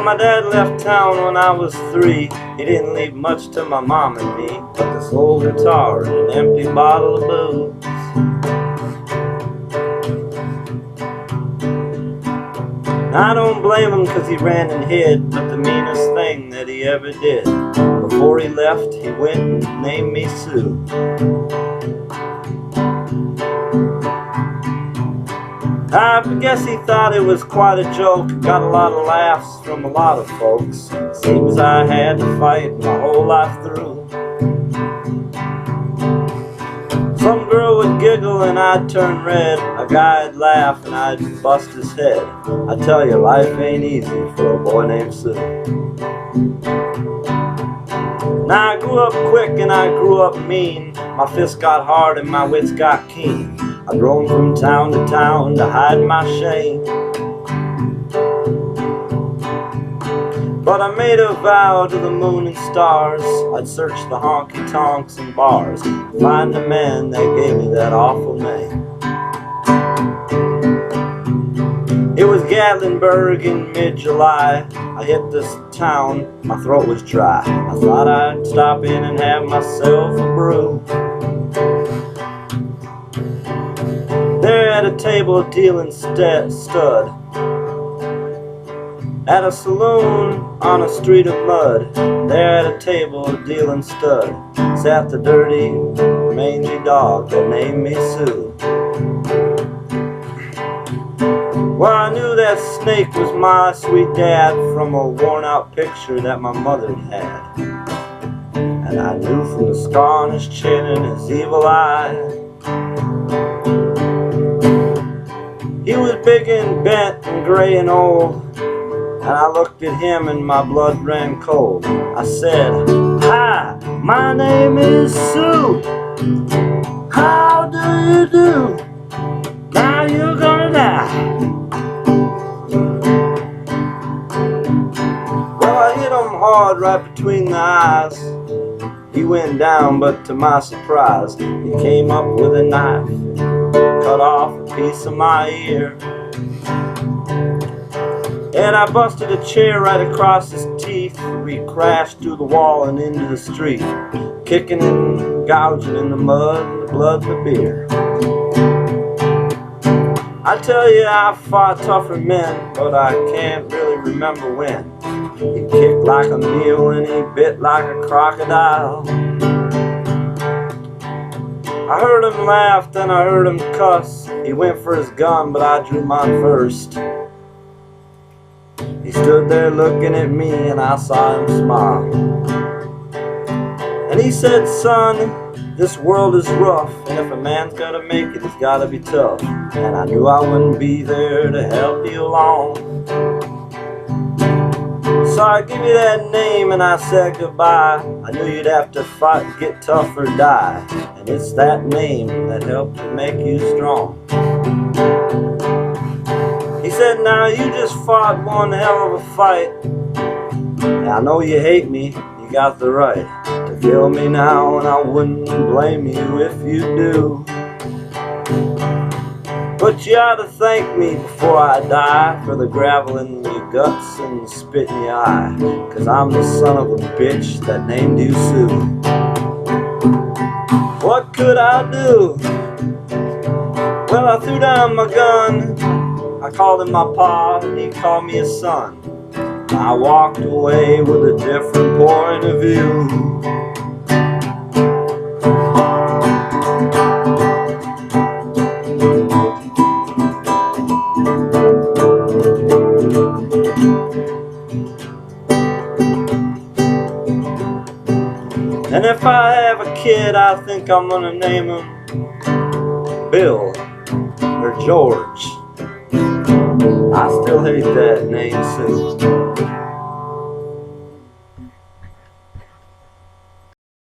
my dad left town when I was 3. He didn't leave much to my mom and me, but this old guitar and an empty bottle of booze. I don't blame him 'cause he ran and hid, but the meanest thing that he ever did, before he left, he went and named me Sue. I guess he thought it was quite a joke, got a lot of laughs from a lot of folks. Seems I had to fight my whole life through. Some girl would giggle and I'd turn red, a guy'd laugh and I'd bust his head. I tell you, life ain't easy for a boy named Sue. Now I grew up quick and I grew up mean. My fists got hard and my wits got keen. I roamed from town to town to hide my shame. But I made a vow to the moon and stars, I'd search the honky-tonks and bars, find the man that gave me that awful name. It was Gatlinburg in mid-July. I hit this town, my throat was dry. I thought I'd stop in and have myself a brew. There at a table dealing stud, at a saloon on a street of mud, there at a table dealing stud, sat the dirty, mangy dog that named me Sue. Well, I knew that snake was my sweet dad from a worn-out picture that my mother had. And I knew from the scar on his chin and his evil eye. He was big and bent and gray and old, and I looked at him and my blood ran cold. I said, "Hi, my name is Sue. How do you do? Now you're gonna die." Well, I hit him hard right between the eyes. He went down, but to my surprise, he came up with a knife, cut off a piece of my ear. And I busted a chair right across his teeth. We crashed through the wall and into the street, kicking and gouging in the mud and the blood and the beer. I tell you, I fought tougher men, but I can't really remember when. He kicked like a mule and he bit like a crocodile. I heard him laugh, then I heard him cuss. He went for his gun, but I drew mine first. He stood there looking at me and I saw him smile. And he said, "Son, this world is rough, and if a man's gotta make it, he's gotta be tough." And I knew I wouldn't be there to help you along. So I give you that name and I said goodbye. I knew you'd have to fight, get tough or die. And it's that name that helped to make you strong. He said, "Now you just fought one hell of a fight. And I know you hate me, you got the right to kill me now, and I wouldn't blame you if you do. But you ought to thank me before I die for the gravel in your guts and the spit in your eye, 'cause I'm the son of a bitch that named you Sue." What could I do? Well, I threw down my gun. I called him my pa and he called me his son. I walked away with a different point of view. And if I have a kid, I think I'm gonna name him Bill or George. I still hate that name, Sue.